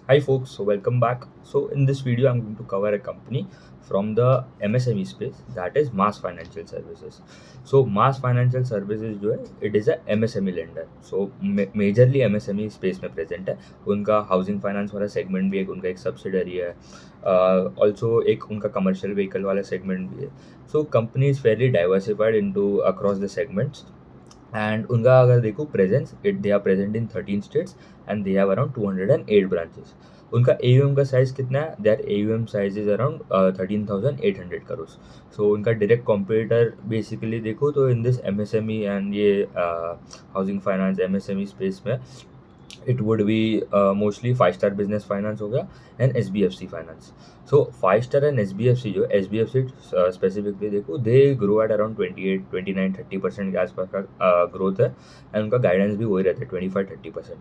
Hi folks, so welcome back. So in this video, I'm going to cover a company from the MSME space, that is Mass Financial Services. So Mass Financial Services जो है it is a MSME lender. So majorly MSME space में present है. उनका housing finance वाला segment भी एक उनका एक सब्सिडरी है. ऑल्सो एक उनका कमर्शियल व्हीकल वाला सेगमेंट भी है. So company is fairly diversified into across the segments. And उनका अगर देखो presence it they are present in 13 states and they have around 208 branches. उनका एयूएम का साइज कितना है? Their AUM size is around 13,800 crore. So उनका डायरेक्ट कॉम्पिटिटर बेसिकली देखो तो इन दिस एमएसएमई एंड ये हाउसिंग फाइनेंस एमएसएमई स्पेस में it would be mostly 5 star business finance हो गया and SBFC finance. So 5 star and SBFC जो SBFC specifically देखो they grow at around 28 29 30% के आसपास का ग्रोथ है. एंड उनका गाइडेंस भी वही रहता है 25 30%.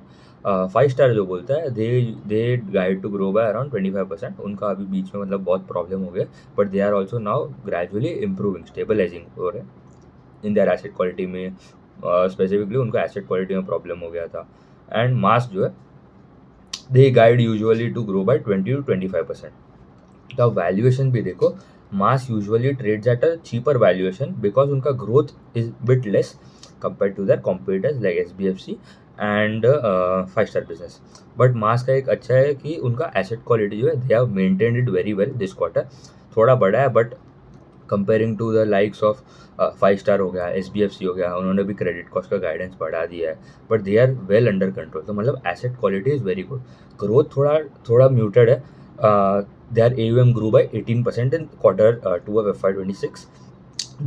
5 स्टार जो बोलता है they they guide to grow by around 25%. उनका अभी बीच में मतलब बहुत प्रॉब्लम हो गया but they are also now gradually improving stabilising हो रहे इन देयर एसेट क्वालिटी में. स्पेसिफिकली उनको एसेट क्वालिटी में प्रॉब्लम हो गया था. एंड मास जो है they guide usually to grow by 20 to 25%. तो वैल्यूएशन भी देखो MAS usually trades at a cheaper valuation because उनका growth is bit less compare to their competitors like SBFC and 5 star business. But मास का एक अच्छा है कि उनका एसेट क्वालिटी जो है they have maintained it very well this quarter. थोड़ा बड़ा है but comparing to the likes of 5 star हो गया एसबीएफसी हो गया उन्होंने भी क्रेडिट कॉस्ट का गाइडेंस बढ़ा दिया है but they are well under control. तो मतलब asset quality is very good. Growth थोड़ा थोड़ा म्यूटेड है. their AUM grew by 18% in quarter 2 of FY26.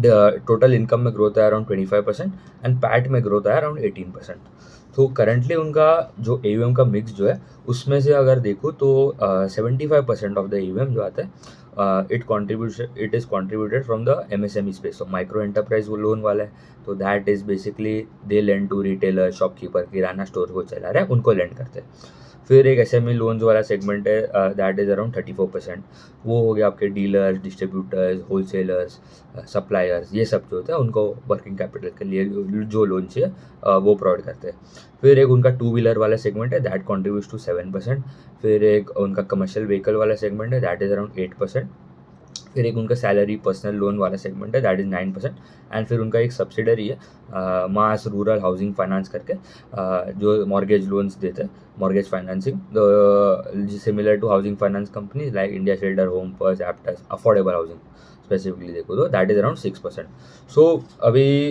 The total income में ग्रोथ है अराउंड 25% एंड पैट में ग्रोथ है अराउंड 18%. तो करंटली उनका जो AUM का मिक्स जो है उसमें से अगर देखो तो 75% ऑफ द AUM जो आता है it is contributed from the MSME space. तो माइक्रो एंटरप्राइज वो लोन वाला है तो that is basically they lend to retailer shopkeeper kirana store को चला रहा है उनको लेंड करते हैं. फिर एक एसएमई लोन्स वाला सेगमेंट है दैट इज़ अराउंड 34%. वो हो गया आपके डीलर्स डिस्ट्रीब्यूटर्स होलसेलर्स सप्लायर्स ये सब जो होता है उनको वर्किंग कैपिटल के लिए जो लोन चाहिए वो प्रोवाइड करते हैं. फिर एक उनका टू व्हीलर वाला सेगमेंट है दैट कॉन्ट्रीब्यूट्स टू 7%. फिर एक उनका कमर्शियल व्हीकल वाला सेगमेंट है दैट इज़ अराउंड 8%. फिर एक उनका सैलरी पर्सनल लोन वाला सेगमेंट है दैट इज़ 9%. एंड फिर उनका एक सब्सिडरी है मास रूरल हाउसिंग फाइनेंस करके जो मॉर्गेज लोन्स देते हैं mortgage financing similar to housing finance company like India Shelter Home First Aptus affordable housing specifically देखो तो दैट इज़ अराउंड 6%. सो अभी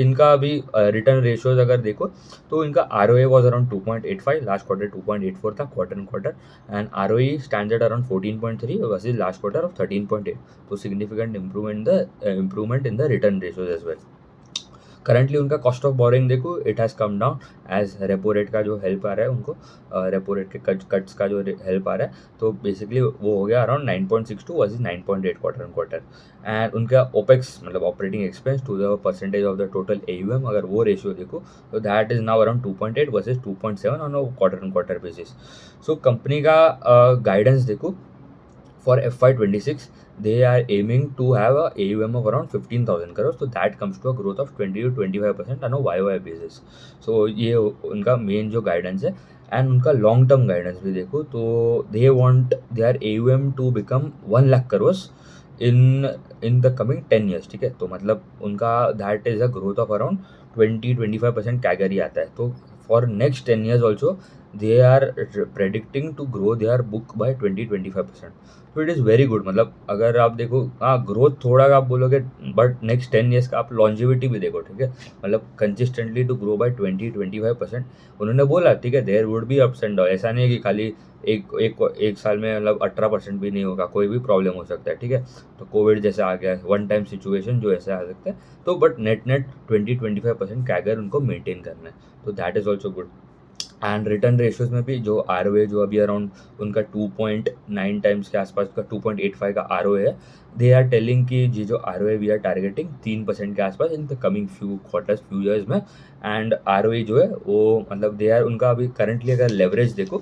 इनका अभी रिटर्न रेशियोज अगर देखो तो इनका R O A was around 2.85. Last quarter 2.84 था quarter and quarter. And R O E stand at around 14.3 versus last quarter of 13.8. तो significant improvement in the return ratios as well. Currently उनका cost of borrowing देखो it has come down as repo rate का जो help आ रहा है उनको repo rate के cuts का जो हेल्प आ रहा है. तो बेसिकली वो हो गया around 9.62 versus 9.8 quarter and quarter. And उनका ओपेक्स मतलब operating expense to the percentage of the total AUM अगर वो रेशियो देखो तो that is now around 2.8 versus 2.7 on a quarter and quarter basis. So company का गाइडेंस देखो for FY26, they are aiming to have a AUM of around 15,000 crores. So that comes to a growth of 20 to 25% on a YOY basis. So ये उनका main जो guidance है. And उनका long term guidance भी देखो तो they want their AUM to become 1 lakh crore in the coming 10 years. ठीक है तो मतलब उनका that is a growth of around 20 25% CAGR ही आता है. तो for next 10 years also they are predicting to grow their book by 20 25%. तो इट इज़ वेरी गुड. मतलब अगर आप देखो हाँ ग्रोथ थोड़ा आप बोलोगे बट नेक्स्ट 10 years का आप लॉन्जिविटी भी देखो. ठीक है मतलब कंसिस्टेंटली टू ग्रो बाय 20 25%. उन्होंने बोला ठीक है there would be ups and down. ऐसा नहीं है कि खाली एक साल में मतलब 18% भी नहीं होगा कोई भी प्रॉब्लम हो सकता है. ठीक है तो कोविड जैसा आ गया वन टाइम सिचुएशन जो ऐसा आ सकता है. तो बट नेट नेट 20 25% कैगर उनको मेंटेन करना है. तो that is also good. And return ratios में भी जो आर ओ ए जो अभी अराउंड उनका 2.9 टाइम्स के आसपास का 2.85 का आर ओ है. दे आर टेलिंग कि जी जो R O A we are targeting 3% के आसपास in the coming few quarters few years में. एंड आर ओ ए जो है वो मतलब दे आर उनका अभी करंटली अगर लेवरेज देखो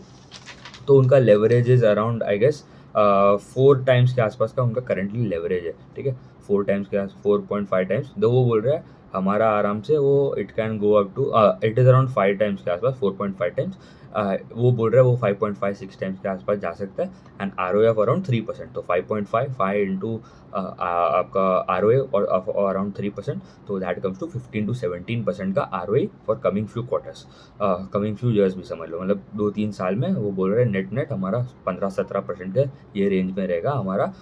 तो उनका leverage is around I guess 4 times के आसपास का उनका करंटली लेवरेज है. ठीक है 4 टाइम्स के आस 4.5 टाइम्स तो वो बोल रहा है हमारा आराम से वो it can go up to it is around 5 times के आसपास 4.5 टाइम्स. वो बोल रहा है वो 5.56 टाइम्स के आसपास जा सकता है एंड ROE ऑफ अराउंड 3%। तो 5.5 इंटू आपका ROE और अराउंड 3%, तो दैट कम्स टू 15 to 17% का ROE for coming few quarters, coming few years भी समझ लो, मतलब 2-3 साल में वो बोल रहे हैं नेट नेट हमारा 15-17% के ये रेंज में रहेगा हमारा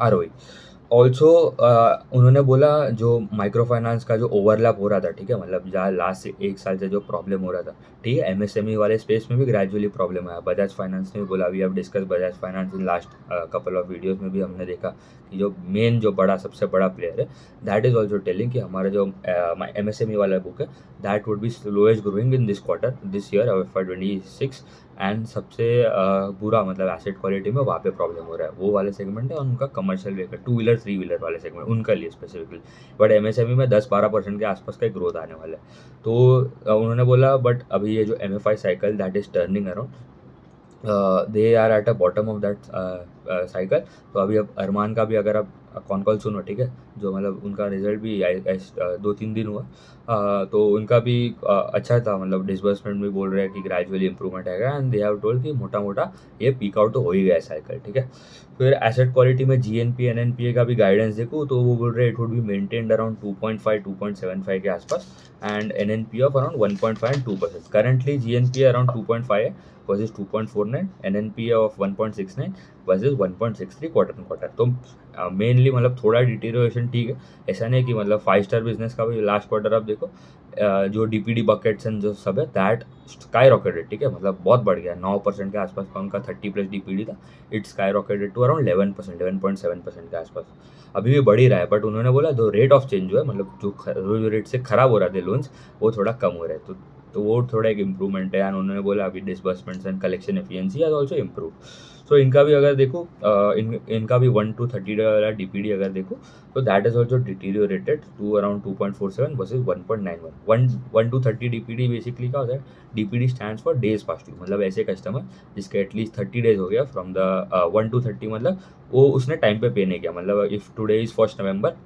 ROE। ऑल्सो उन्होंने बोला जो माइक्रो फाइनेंस का जो ओवरलैप हो रहा था, ठीक है, मतलब जहाँ लास्ट 1 साल से जो प्रॉब्लम हो रहा था, ठीक है, MSME वाले स्पेस में भी ग्रेजुअली प्रॉब्लम आया। बजाज फाइनेंस ने भी बोला, we have discuss Bajaj Finance in last couple of videos में भी हमने देखा कि जो मेन जो बड़ा सबसे बड़ा प्लेयर है दैट इज ऑल्सो टेलिंग कि हमारा जो MSME वाला बुक है that would B slowest growing in this quarter this year FY 2026 and सबसे बुरा मतलब एसेट क्वालिटी में वहाँ पे प्रॉब्लम हो रहा है, वो वाले सेगमेंट है, और उनका कमर्शियल व्हीकल 2 व्हीलर 3 व्हीलर वाले सेगमेंट उनका लिए स्पेसिफिकली। बट MSME में 10-12% के आसपास का ग्रोथ आने वाला है। तो उन्होंने बोला बट अभी ये जो MFI cycle that is turning around, they are at a bottom of that cycle. तो अभी अब अरमान का भी अगर आप कॉन कॉल सुनो, ठीक है, जो मतलब उनका रिजल्ट भी 2-3 दिन हुआ, तो उनका भी अच्छा था, मतलब डिसबर्समेंट भी बोल रहे हैं कि ग्रेजुअली इंप्रूवमेंट आएगा एंड दे हैव टोल्ड कि मोटा मोटा ये पीक आउट तो हो ही गया है साइकिल, ठीक है। फिर एसेट क्वालिटी में GNP NNPA का भी गाइडेंस देखो तो वो बोल रहे हैं it would be maintained around 2.5-2.75 के आसपास and NNPA of around 1.5 and 2%। Currently GNPA around 2.5 है versus 2.49, NNPA of 1.69 versus 1.63 quarter quarter. तो मेनली मतलब थोड़ा डिटेरियोरेशन ठीक है, ऐसा नहीं कि मतलब 5 स्टार बिजनेस का भी लास्ट क्वार्टर आप देखो, जो DPD बकेट्स एंड जो सब है दैट स्काई रॉकेटेड, ठीक है, मतलब बहुत बढ़ गया, 9% के आसपास का उनका 30+ DPD था, it's skyrocketed to around 11%, 11.7% के आसपास, अभी भी बढ़ ही रहा है। बट उन्होंने बोला जो रेट ऑफ चेंज जो है, मतलब जो रेट से खराब हो रहा थे लोन्स वो थोड़ा कम हो रहा है, तो वो थोड़ा एक इम्प्रूवमेंट है एंड उन्होंने बोला अभी disbursements and collection efficiency has also improve. So इनका भी अगर देखो इनका भी 1 to 30 वाला DPD अगर देखो तो that is also deteriorated to around 2.47 versus 1.91। 1 to 30 DPD basically क्या होता है, DPD stands for days past due, मतलब ऐसे कस्टमर जिसके एटलीस्ट 30 डेज हो गया फ्रॉम द 1 to 30, मतलब वो उसने टाइम पे नहीं किया, मतलब इफ़ टुडे इज़ 1 नवंबर,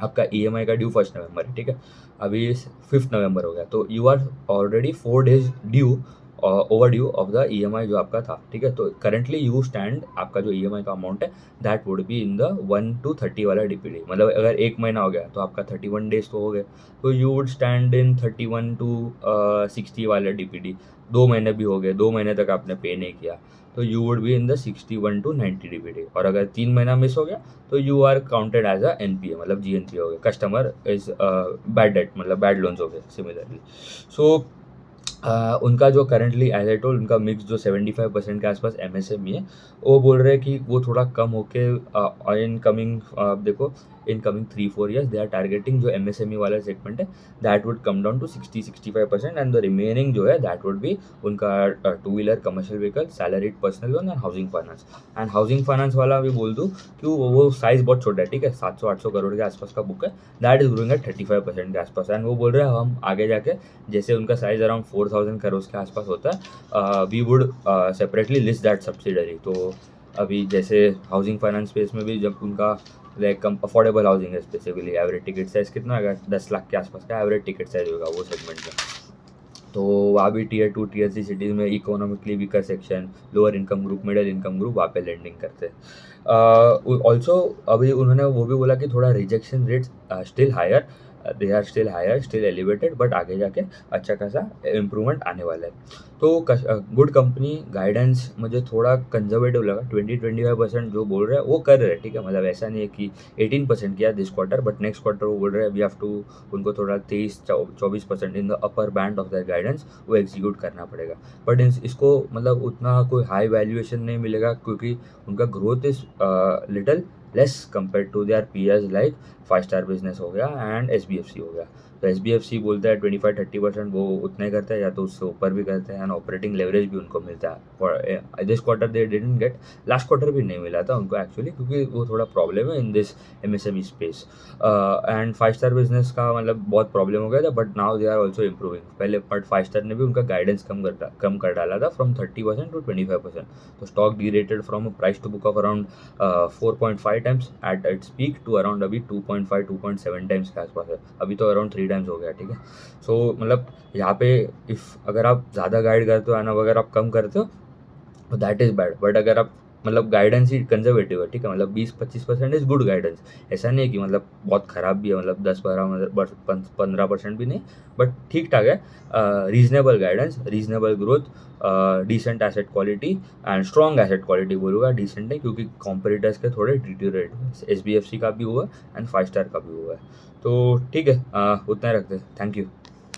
आपका EMI का ड्यू 1 नवंबर है, ठीक है, अभी 5 नवंबर हो गया, तो you are already 4 days due overdue of the EMI जो आपका था, ठीक है। तो करंटली यू स्टैंड, आपका जो EMI का अमाउंट है that would be in the 1 to 30 वाला DPD, मतलब अगर 1 महीना हो गया तो आपका 31 days तो हो गए, तो you would stand in 31 to 60 वाला DPD। 2 महीने भी हो गए, 2 महीने तक आपने पे नहीं किया, तो you would be in the 61 to 90 DPD। और अगर 3 महीना मिस हो गया तो you are counted as a NPA, मतलब GNPA हो गया, कस्टमर इज बैड डेट, मतलब बैड लोन्स हो गए सिमिलरली। सो उनका जो करंटली एज आई टोल्ड उनका मिक्स जो 75% के आसपास MSME है, वो बोल रहे हैं कि वो थोड़ा कम होके इन कमिंग देखो in coming 3-4 years they are targeting जो MSME वाला सेगमेंट है that would come down to 60-65% and the remaining जो है दैट वुड बी उनका 2 wheeler commercial vehicle salaried personal loan and housing finance. And housing finance वाला भी बोल दूँ कि वो साइज़ बहुत छोटा है, ठीक है, 700-800 करोड़ के आसपास का बुक है, दैट इज ग्रोइंग एट 35% के आसपास एंड वो बोल रहे हैं हम आगे जाके जैसे उनका साइज अराउंड 4,000 करोड़ के आसपास होता है we would separately list that subsidiary. तो अभी जैसे हाउसिंग फाइनेंस स्पेस में भी जब उनका लाइक कम अफोर्डेबल हाउसिंग है, स्पेसिफिकली एवरेज टिकट साइज कितना होगा, 10 लाख के आसपास का एवरेज टिकट साइज होगा वो सेगमेंट में, तो वहाँ भी Tier 2 Tier 3 सिटीज़ में economically weaker section, lower income group, middle income group वहाँ पे लैंडिंग करते हैं। ऑल्सो अभी उन्होंने वो भी बोला कि थोड़ा rejection rates still higher, they are still higher, still elevated, but आगे जाके अच्छा खासा इम्प्रूवमेंट आने वाला है। तो गुड कंपनी गाइडेंस मुझे थोड़ा कंजर्वेटिव लगा, 20-25% जो बोल रहे हैं वो कर रहे हैं, ठीक है, मतलब ऐसा नहीं है कि 18% किया this quarter, but next quarter वो बोल रहे हैं वी हैव टू, उनको थोड़ा 23-24% in the upper band of the guidance वो एग्जीक्यूट करना पड़ेगा। बट इसको मतलब उतना कोई हाई वैल्यूएशन नहीं मिलेगा क्योंकि उनका growth is little less compare to their peers like 5 star business हो गया एंड SBFC हो गया। तो SBFC बोलता है 25-30% वो उतना ही करता है या तो उससे ऊपर भी करते हैं एंड ऑपरेटिंग लेवरेज भी उनको मिलता है। For this quarter they didn't get, last quarter भी नहीं मिला था उनको एक्चुअली क्योंकि वो थोड़ा प्रॉब्लम है in this MSME space and 5 star business का मतलब बहुत प्रॉब्लम हो गया था, but now they are also improving. पहले बट 5 स्टार ने भी उनका गाइडेंस कम कर डाला था फ्रॉम 30% to 25%। तो stock derated from a price to book of around 4.5 times at its peak to around अभी 2.5-2.7 टाइम्स के आसपास है, अभी तो अराउंड 3 टाइम्स हो गया, ठीक है। सो मतलब यहाँ पे अगर आप ज़्यादा गाइड करते हो एंड अगर आप कम करते हो तो दैट इज़ बैड। बट अगर आप मतलब गाइडेंस ही कंजर्वेटिव है, ठीक है, मतलब 20-25% इज़ गुड गाइडेंस। ऐसा नहीं है कि मतलब बहुत ख़राब भी है, मतलब 10-15% भी नहीं, बट ठीक ठाक है। Reasonable guidance, reasonable growth, decent asset quality and strong asset quality बोलूँगा, डिसेंट है क्योंकि कॉम्पिटिटर्स के थोड़े डिटीरियरेट हुए, SBFC का भी हुआ एंड 5 स्टार का भी हुआ है। तो ठीक है, उतना ही रखते हैं। Thank you.